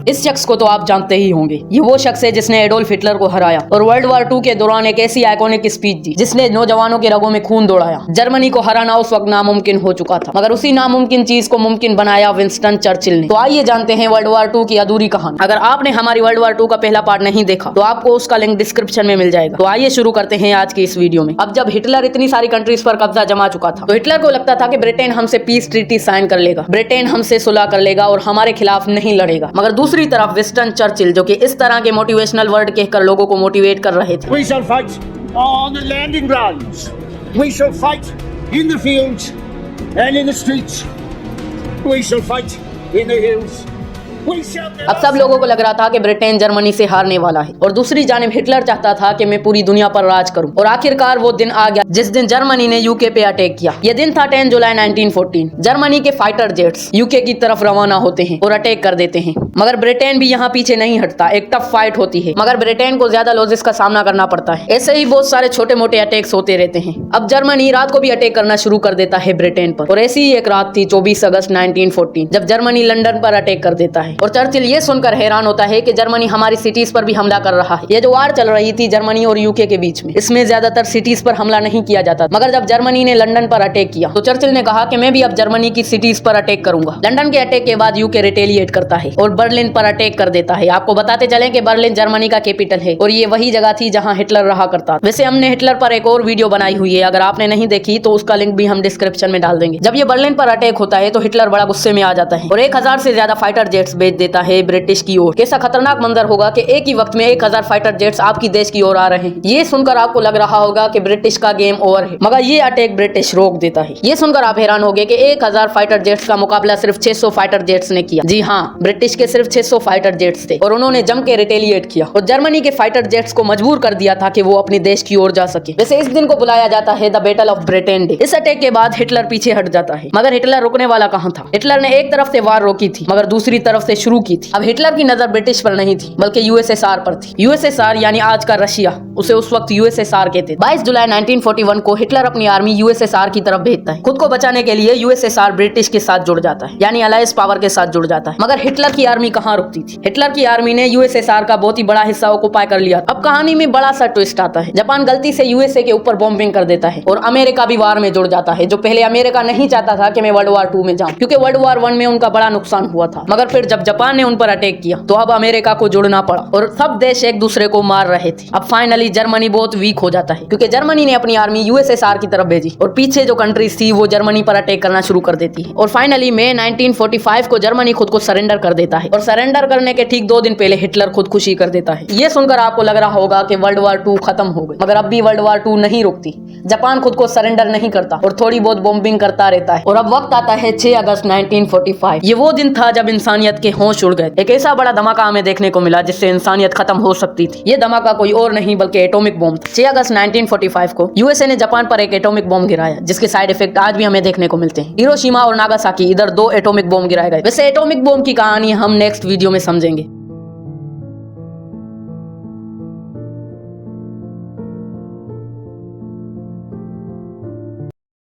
इस शख्स को तो आप जानते ही होंगे। ये वो शख्स है जिसने एडोल्फ हिटलर को हराया और वर्ल्ड वार 2 के दौरान एक ऐसी आइकॉनिक स्पीच दी जिसने नौजवानों के रगों में खून दौड़ाया। जर्मनी को हराना उस वक्त नामुमकिन हो चुका था, मगर उसी नामुमकिन चीज को मुमकिन बनाया विंस्टन चर्चिल ने। तो आइए जानते हैं वर्ल्ड वार 2 की अधूरी कहानी। अगर आपने हमारी वर्ल्ड वार 2 का पहला पार्ट नहीं देखा तो आपको उसका लिंक डिस्क्रिप्शन में मिल जाएगा। तो आइए शुरू करते हैं आज की इस वीडियो में। अब जब हिटलर इतनी सारी कंट्रीज पर कब्जा जमा चुका था तो हिटलर को लगता था कि ब्रिटेन हमसे पीस ट्रीटी साइन कर लेगा, ब्रिटेन हमसे सुलह कर लेगा और हमारे खिलाफ नहीं लड़ेगा। मगर दूसरी तरफ विंस्टन चर्चिल, जो कि इस तरह के मोटिवेशनल वर्ड कहकर लोगों को मोटिवेट कर रहे थे, We shall fight on the landing grounds. We shall fight in the fields and in the streets. We shall fight in the hills. अब सब लोगों को लग रहा था कि ब्रिटेन जर्मनी से हारने वाला है और दूसरी जानिब हिटलर चाहता था कि मैं पूरी दुनिया पर राज करूं। और आखिरकार वो दिन आ गया जिस दिन जर्मनी ने यूके पे अटैक किया। ये दिन था 10 जुलाई 1914। जर्मनी के फाइटर जेट्स यूके की तरफ रवाना होते हैं और अटैक कर देते हैं, मगर ब्रिटेन भी यहाँ पीछे नहीं हटता। एक टफ फाइट होती है, मगर ब्रिटेन को ज्यादा लॉसेस का सामना करना पड़ता है। ऐसे ही बहुत सारे छोटे मोटे अटैक्स होते रहते हैं। अब जर्मनी रात को भी अटैक करना शुरू कर देता है ब्रिटेन पर, और ऐसी ही एक रात थी 24 अगस्त 1914 जब जर्मनी लंदन पर अटैक कर देता है। और चर्चिल ये सुनकर हैरान होता है कि जर्मनी हमारी सिटीज पर भी हमला कर रहा है। ये जो वार चल रही थी जर्मनी और यूके के बीच में, इसमें ज्यादातर सिटीज पर हमला नहीं किया जाता, मगर जब जर्मनी ने लंदन पर अटैक किया तो चर्चिल ने कहा कि मैं भी अब जर्मनी की सिटीज पर अटैक करूंगा। लंदन के अटैक के बाद यूके रिटेलिएट करता है और बर्लिन पर अटैक कर देता है। आपको बताते चले कि बर्लिन जर्मनी का कैपिटल है और ये वही जगह थी जहां हिटलर रहा करता। वैसे हमने हिटलर पर एक और वीडियो बनाई हुई है, अगर आपने नहीं देखी तो उसका लिंक भी हम डिस्क्रिप्शन में डाल देंगे। जब ये बर्लिन पर अटैक होता है तो हिटलर बड़ा गुस्से में आ जाता है और 1000 से ज्यादा फाइटर जेट्स भेज देता है ब्रिटिश की ओर। कैसा खतरनाक मंजर होगा कि एक ही वक्त में 1000 फाइटर जेट्स आपकी देश की ओर आ रहे हैं। ये सुनकर आपको लग रहा होगा कि ब्रिटिश का गेम ओवर है, मगर ये अटैक ब्रिटिश रोक देता है। ये सुनकर आप हैरान होंगे कि 1000 फाइटर जेट्स का मुकाबला सिर्फ 600 फाइटर जेट्स ने किया। जी हाँ, ब्रिटिश के सिर्फ 600 फाइटर जेट्स थे और उन्होंने जम के रिटेलिएट किया और जर्मनी के फाइटर जेट्स को मजबूर कर दिया था कि वो अपने देश की ओर जा सके। वैसे इस दिन को बुलाया जाता है the battle of Britain day. इस अटैक के बाद हिटलर पीछे हट जाता है, मगर हिटलर रुकने वाला कहां था। हिटलर ने एक तरफ से वार रोकी थी मगर दूसरी तरफ से शुरू की थी। अब हिटलर की नजर ब्रिटिश पर नहीं थी बल्कि यूएसएसआर पर थी। यूएसएसआर यानी आज का रशिया, उसे उस वक्त यूएसएसआर कहते थे। 22 जुलाई 1941 को हिटलर अपनी आर्मी यूएसएसआर की तरफ भेजता है। खुद को बचाने के लिए यूएसएसआर ब्रिटिश के साथ जुड़ जाता है, यानी अलायंस पावर के साथ जुड़ जाता है। मगर हिटलर की आर्मी कहां रुकती थी। हिटलर की आर्मी ने यूएसएसआर का बहुत ही बड़ा हिस्सा ऑक्युपाई कर लिया। अब कहानी में बड़ा सा ट्विस्ट आता है। जापान गलती से यूएसए के ऊपर बॉम्बिंग कर देता है और अमेरिका भी वार में जुड़ जाता है, जो पहले अमेरिका नहीं चाहता था कि मैं वर्ल्ड वार 2 में जाऊं, क्योंकि वर्ल्ड वार 1 में उनका बड़ा नुकसान हुआ था। मगर फिर जब जापान ने उन पर अटैक किया तो अब अमेरिका को जुड़ना पड़ा और सब देश एक दूसरे को मार रहे थे। अब फाइनली जर्मनी बहुत वीक हो जाता है, क्योंकि जर्मनी ने अपनी आर्मी यूएसएसआर की तरफ भेजी और पीछे जो कंट्रीज थी वो जर्मनी पर अटैक करना शुरू कर देती है। और फाइनली मई 1945 को जर्मनी खुद को सरेंडर कर देता है और सरेंडर करने के ठीक 2 दिन पहले हिटलर खुदकुशी कर देता है। ये सुनकर आपको लग रहा होगा कि वर्ल्ड वार 2 खत्म हो गई, मगर अब भी वर्ल्ड वार 2 नहीं रुकती। जापान खुद को सरेंडर नहीं करता और थोड़ी बहुत बॉम्बिंग करता रहता है। और अब वक्त आता है 6 अगस्त 1945। ये वो दिन था जब इंसानियत के होश उड़ गए। एक ऐसा बड़ा धमाका हमें देखने को मिला जिससे इंसानियत खत्म हो सकती थी। ये धमाका कोई और नहीं बल्कि एटॉमिक बॉम्ब था। 6 अगस्त 1945 को यूएसए ने जापान पर एक एटॉमिक बॉम्ब गिराया, जिसके साइड इफेक्ट आज भी हमें देखने को मिलते हैं। हिरोशिमा और नागासाकी, इधर 2 एटॉमिक बॉम्ब गिराए गए। वैसे एटॉमिक बॉम्ब की कहानी हम नेक्स्ट वीडियो में समझेंगे।